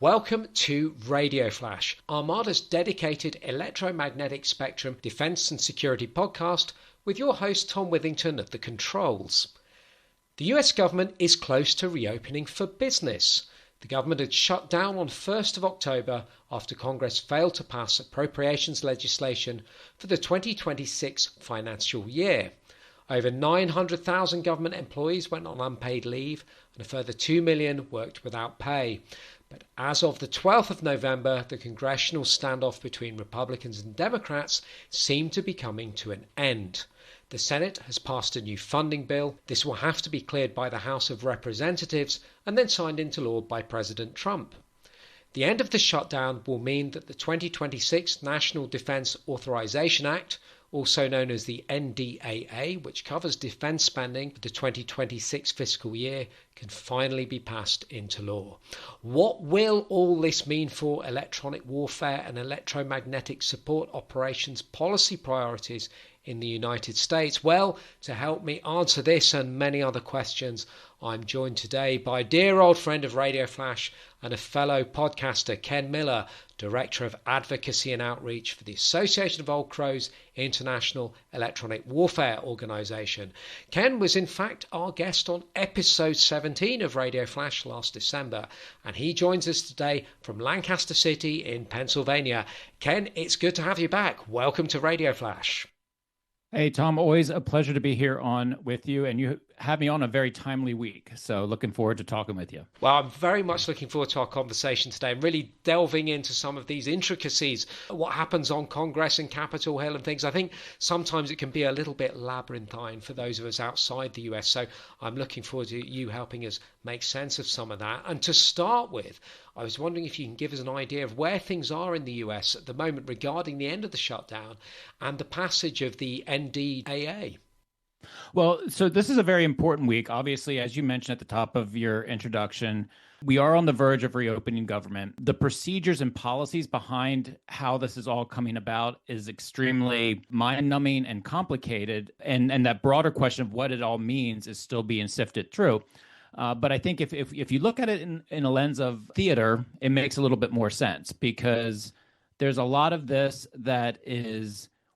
Welcome to Radioflash, Armada's dedicated electromagnetic spectrum defence and security podcast with your host Tom Withington at the controls. The US government is close to reopening for business. The government had shut down on 1st of October after Congress failed to pass appropriations legislation for the 2026 financial year. Over 900,000 government employees went on unpaid leave and a further 2 million worked without pay. But as of the 12th of November, the Congressional standoff between Republicans and Democrats seemed to be coming to an end. The Senate has passed a new funding bill. This will have to be cleared by the House of Representatives and then signed into law by President Trump. The end of the shutdown will mean that the 2026 National Defence Authorisation Act, also known as the NDAA, which covers defence spending for the 2026 fiscal year, can finally be passed into law. What will all this mean for electronic warfare and electromagnetic support operations policy priorities in the United States? Well, to help me answer this and many other questions, I'm joined today by a dear old friend of Radio Flash and a fellow podcaster, Ken Miller, Director of Advocacy and Outreach for the Association of Old Crows International Electronic Warfare Organization. Ken was in fact our guest on episode 17 of Radio Flash last December, and he joins us today from Lancaster City in Pennsylvania. Ken, it's good to have you back. Welcome to Radio Flash. Hey, Tom, always a pleasure to be here on with you, and you have me on a very timely week, so looking forward to talking with you. Well, I'm very much looking forward to our conversation today and really delving into some of these intricacies, what happens on Congress and Capitol Hill and things. I think sometimes it can be a little bit labyrinthine for those of us outside the US, so I'm looking forward to you helping us make sense of some of that. And to start with, I was wondering if you can give us an idea of where things are in the US at the moment regarding the end of the shutdown and the passage of the NDAA. Well, so this is a very important week. Obviously, as you mentioned at the top of your introduction, we are on the verge of reopening government. The procedures and policies behind how this is all coming about is extremely mind-numbing and complicated. And that broader question of what it all means is still being sifted through. But I think if you look at it in a lens of theater, it makes a little bit more sense because there's a lot of this that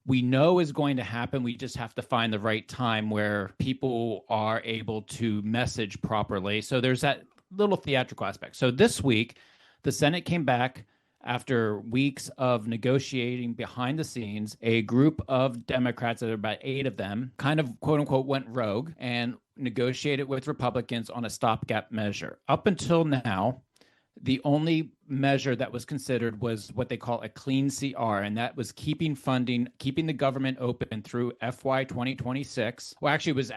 we know is going to happen. We just have to find the right time where people are able to message properly. So there's that little theatrical aspect. So this week, the Senate came back after weeks of negotiating behind the scenes. A group of Democrats, there are about 8 of them, kind of quote unquote went rogue and negotiated with Republicans on a stopgap measure. Up until now, the only measure that was considered was what they call a clean CR, and that was keeping funding, keeping the government open through FY 2026. Well, actually, it was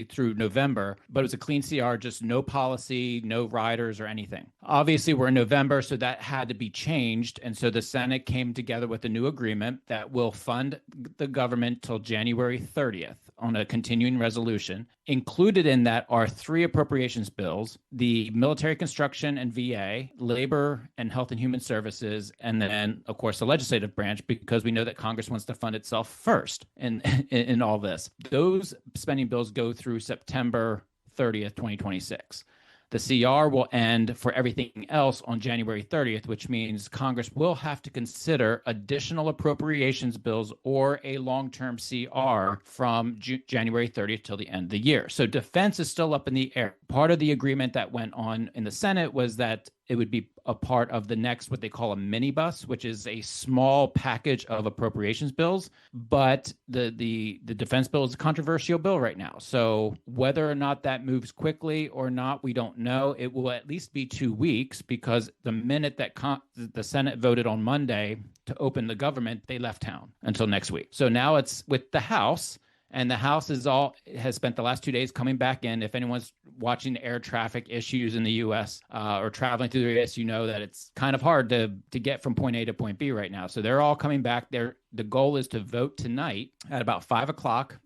through November, but it was a clean CR, just no policy, no riders or anything. Obviously, we're in November, so that had to be changed, and so the Senate came together with a new agreement that will fund the government till January 30th on a continuing resolution. Included in that are 3 appropriations bills: the military construction and VA, labor and health and human services, and then, of course, the legislative branch, because we know that Congress wants to fund itself first in all this. Those spending bills go through September 30th, 2026. The CR will end for everything else on January 30th, which means Congress will have to consider additional appropriations bills or a long-term CR from January 30th till the end of the year. So defense is still up in the air. Part of the agreement that went on in the Senate was that it would be a part of the next, what they call a minibus, which is a small package of appropriations bills. But the defense bill is a controversial bill right now. So whether or not that moves quickly or not, we don't know. It will at least be 2 weeks because the minute that the Senate voted on Monday to open the government, they left town until next week. So now it's with the House. And the House has spent the last 2 days coming back in. If anyone's watching air traffic issues in the U.S. Or traveling through the U.S., you know that it's kind of hard to get from point A to point B right now. So they're all coming back. The goal is to vote tonight at about 5 o'clock.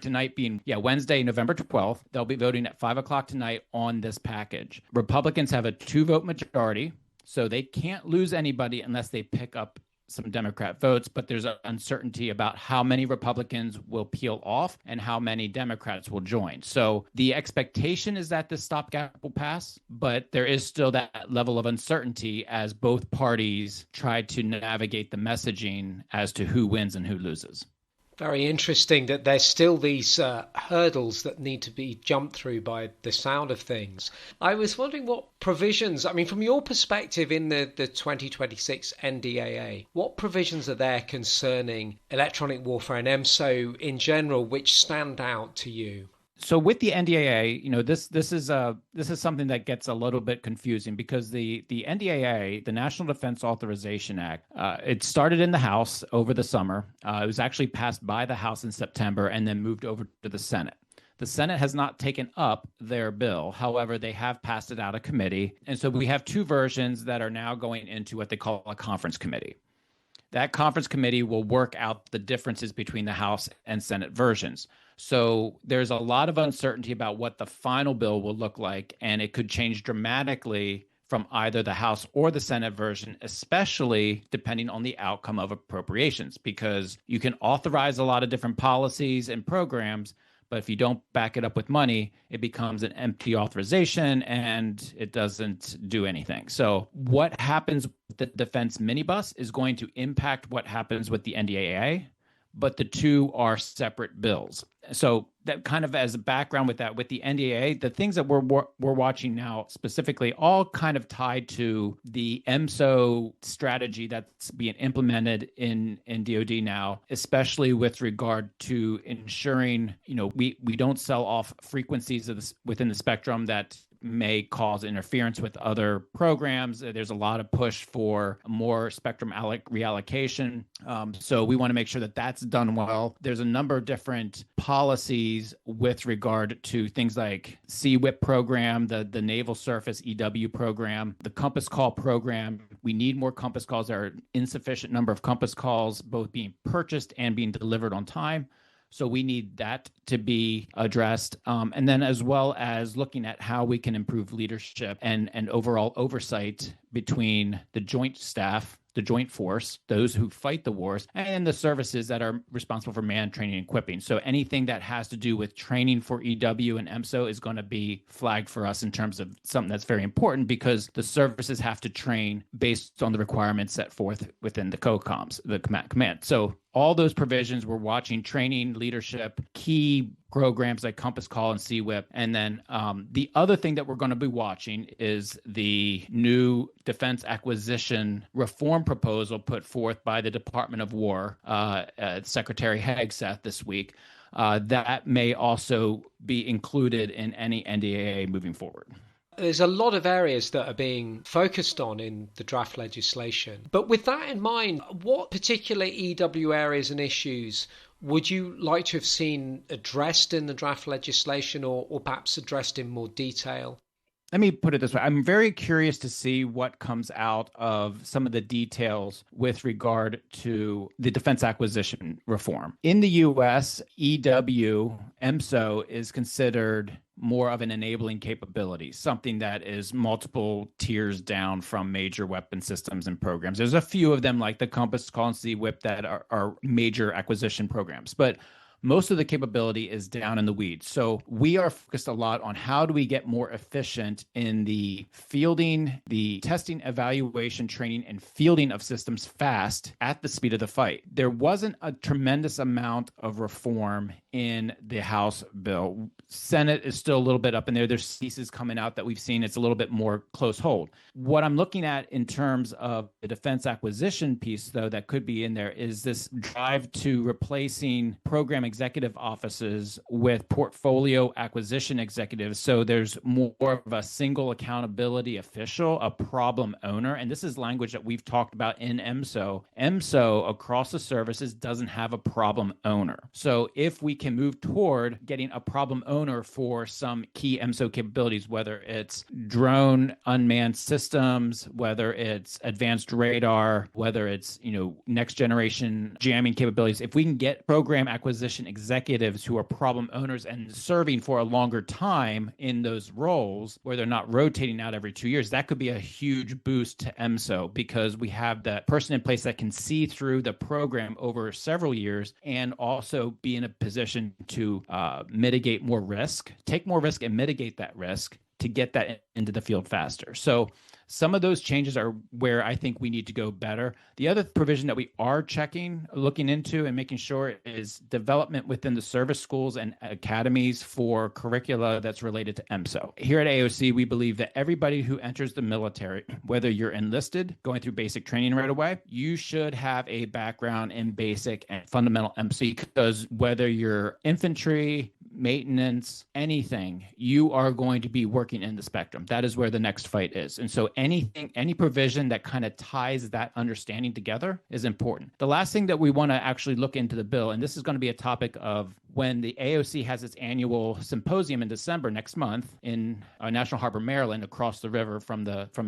Tonight being Wednesday, November 12th. They'll be voting at 5 o'clock tonight on this package. Republicans have a 2-vote majority, so they can't lose anybody unless they pick up some Democrat votes, but there's an uncertainty about how many Republicans will peel off and how many Democrats will join. So the expectation is that this stopgap will pass, but there is still that level of uncertainty as both parties try to navigate the messaging as to who wins and who loses. Very interesting that there's still these hurdles that need to be jumped through by the sound of things. I was wondering what provisions, I mean, from your perspective in the 2026 NDAA, what provisions are there concerning electronic warfare and EMSO in general, which stand out to you? So with the NDAA, this is something that gets a little bit confusing because the NDAA, the National Defence Authorisation Act, it started in the House over the summer. It was actually passed by the House in September and then moved over to the Senate. The Senate has not taken up their bill. However, they have passed it out of committee. And so we have two versions that are now going into what they call a conference committee. That conference committee will work out the differences between the House and Senate versions. So there's a lot of uncertainty about what the final bill will look like, and it could change dramatically from either the House or the Senate version, especially depending on the outcome of appropriations, because you can authorize a lot of different policies and programs, but if you don't back it up with money, it becomes an empty authorization and it doesn't do anything. So what happens with the defense minibus is going to impact what happens with the NDAA, but the two are separate bills. So that kind of as a background with that, with the NDAA, the things that we're watching now specifically all kind of tied to the EMSO strategy that's being implemented in DoD now, especially with regard to ensuring, we don't sell off frequencies of within the spectrum that may cause interference with other programs. There's a lot of push for more spectrum reallocation. So we want to make sure that that's done well. There's a number of different policies with regard to things like CWIP program, the Naval Surface EW program, the Compass Call program. We need more Compass calls. There are insufficient number of Compass calls, both being purchased and being delivered on time. So we need that to be addressed. And then as well as looking at how we can improve leadership and overall oversight between the joint staff, the joint force, those who fight the wars, and the services that are responsible for man training and equipping. So anything that has to do with training for EW and EMSO is going to be flagged for us in terms of something that's very important because the services have to train based on the requirements set forth within the COCOMs, the command. So all those provisions, we're watching training, leadership, key programs like Compass Call and CWIP. And then the other thing that we're going to be watching is the new defense acquisition reform proposal put forth by the Department of War, Secretary Hegseth this week. That may also be included in any NDAA moving forward. There's a lot of areas that are being focused on in the draft legislation. But with that in mind, what particular EW areas and issues would you like to have seen addressed in the draft legislation or perhaps addressed in more detail? Let me put it this way. I'm very curious to see what comes out of some of the details with regard to the defense acquisition reform. In the U.S., EW, EMSO is considered more of an enabling capability, something that is multiple tiers down from major weapon systems and programs. There's a few of them like the Compass Call and CWIP that are major acquisition programs, but most of the capability is down in the weeds. So we are focused a lot on how do we get more efficient in the fielding, the testing, evaluation, training, and fielding of systems fast at the speed of the fight. There wasn't a tremendous amount of reform in the House bill. Senate is still a little bit up in there. There's pieces coming out that we've seen. It's a little bit more close hold. What I'm looking at in terms of the defense acquisition piece, though, that could be in there is this drive to replacing program executive offices with portfolio acquisition executives. So there's more of a single accountability official, a problem owner. And this is language that we've talked about in EMSO. EMSO across the services doesn't have a problem owner. So if we can move toward getting a problem owner for some key EMSO capabilities, whether it's drone unmanned systems, whether it's advanced radar, whether it's, next generation jamming capabilities. If we can get program acquisition executives who are problem owners and serving for a longer time in those roles where they're not rotating out every 2 years, that could be a huge boost to EMSO, because we have that person in place that can see through the program over several years and also be in a position to mitigate more risk, take more risk and mitigate that risk to get that into the field faster. So some of those changes are where I think we need to go better. The other provision that we are looking into and making sure is development within the service schools and academies for curricula that's related to EMSO. Here at AOC, we believe that everybody who enters the military, whether you're enlisted, going through basic training right away, you should have a background in basic and fundamental EMSO, because whether you're infantry, maintenance, anything, you are going to be working in the spectrum. That is where the next fight is. And so any provision that kind of ties that understanding together is important. The last thing that we want to actually look into the bill, and this is going to be a topic of when the AOC has its annual symposium in December next month in National Harbor, Maryland, across the river from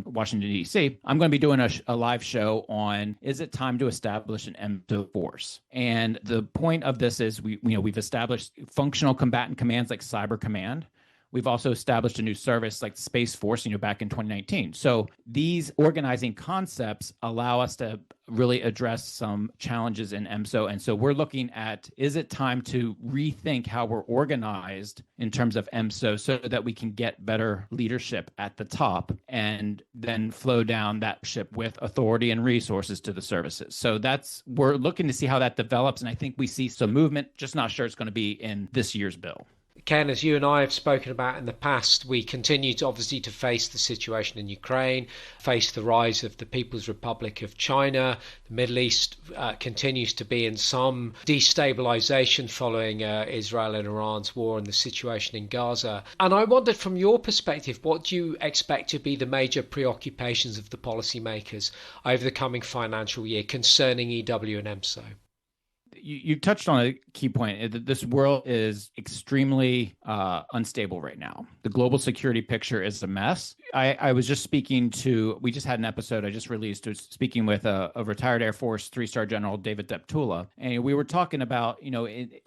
Washington, D.C., I'm going to be doing a live show on, is it time to establish an EMSO force? And the point of this is we've established functional combatant commands like Cyber Command. We've also established a new service like Space Force, back in 2019. So these organizing concepts allow us to really address some challenges in EMSO. And so we're looking at, is it time to rethink how we're organized in terms of EMSO so that we can get better leadership at the top and then flow down that ship with authority and resources to the services. So we're looking to see how that develops. And I think we see some movement, just not sure it's going to be in this year's bill. Ken, as you and I have spoken about in the past, we continue to obviously to face the situation in Ukraine, face the rise of the People's Republic of China. The Middle East continues to be in some destabilization following Israel and Iran's war and the situation in Gaza. And I wondered, from your perspective, what do you expect to be the major preoccupations of the policymakers over the coming financial year concerning EW and EMSO? You touched on a key point. This world is extremely unstable right now. The global security picture is a mess. I was just we just had an episode I just released, speaking with a retired Air Force 3-star General, David Deptula. And we were talking about,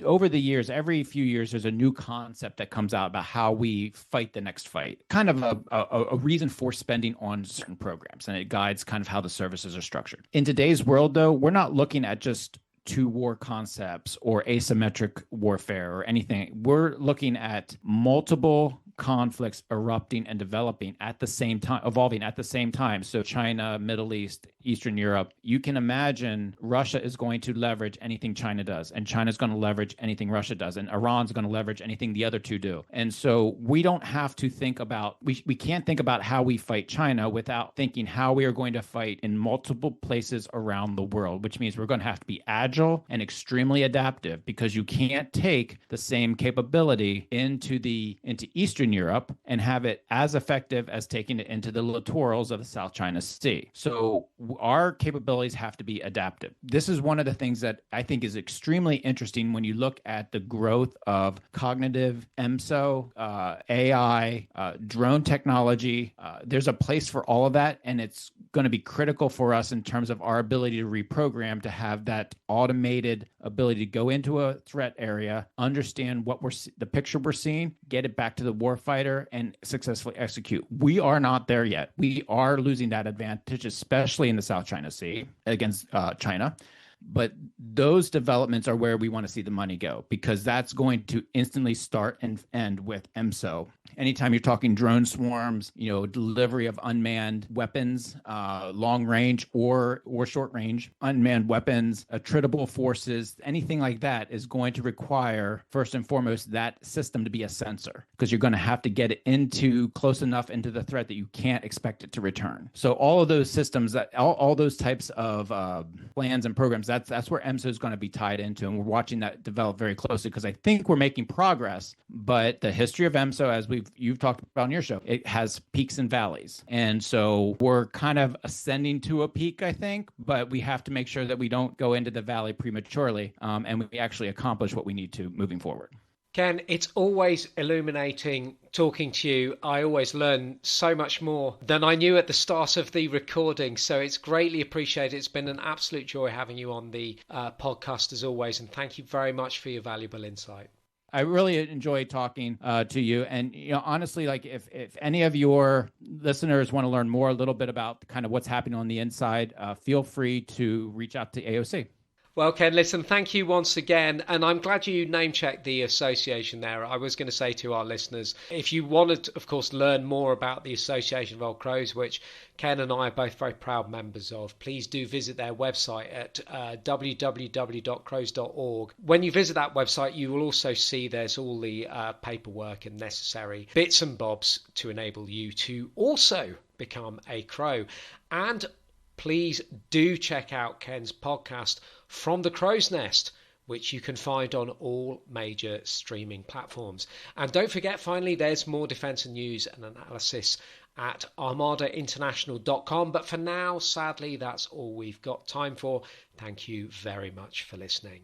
over the years, every few years, there's a new concept that comes out about how we fight the next fight, kind of a reason for spending on certain programs. And it guides kind of how the services are structured. In today's world, though, we're not looking at just two war concepts or asymmetric warfare or anything. We're looking at multiple conflicts erupting and developing at the same time, evolving at the same time. So China, Middle East, Eastern Europe, you can imagine Russia is going to leverage anything China does, and China's going to leverage anything Russia does, and Iran's going to leverage anything the other two do. And so we don't have to think about, we can't think about how we fight China without thinking how we are going to fight in multiple places around the world, which means we're going to have to be agile and extremely adaptive, because you can't take the same capability into Eastern Europe and have it as effective as taking it into the littorals of the South China Sea. So our capabilities have to be adaptive. This is one of the things that I think is extremely interesting when you look at the growth of cognitive EMSO, AI, drone technology. There's a place for all of that, and it's going to be critical for us in terms of our ability to reprogram, to have that automated ability to go into a threat area, understand what the picture we're seeing, get it back to the warfighter, and successfully execute. We are not there yet. We are losing that advantage, especially in the South China Sea against China. But those developments are where we want to see the money go, because that's going to instantly start and end with EMSO. Anytime you're talking drone swarms, delivery of unmanned weapons, long range or short range, unmanned weapons, attritable forces, anything like that is going to require, first and foremost, that system to be a sensor, because you're going to have to get it close enough into the threat that you can't expect it to return. So all of those systems, all those types of plans and programs, that's where EMSA is going to be tied into, and we're watching that develop very closely because I think we're making progress. But the history of EMSA, as you've talked about on your show, it has peaks and valleys, and so we're kind of ascending to a peak, I think. But we have to make sure that we don't go into the valley prematurely, and we actually accomplish what we need to moving forward. Ken, it's always illuminating talking to you. I always learn so much more than I knew at the start of the recording. So it's greatly appreciated. It's been an absolute joy having you on the podcast as always. And thank you very much for your valuable insight. I really enjoy talking to you. And, honestly, like if any of your listeners want to learn more a little bit about kind of what's happening on the inside, feel free to reach out to AOC. Well, Ken, listen, thank you once again. And I'm glad you name-checked the association there. I was going to say to our listeners, if you wanted to, of course, learn more about the Association of Old Crows, which Ken and I are both very proud members of, please do visit their website at www.crows.org. When you visit that website, you will also see there's all the paperwork and necessary bits and bobs to enable you to also become a crow. And please do check out Ken's podcast, From the Crow's Nest, which you can find on all major streaming platforms. And don't forget, finally, there's more defence and news and analysis at armadainternational.com. But for now, sadly, that's all we've got time for. Thank you very much for listening.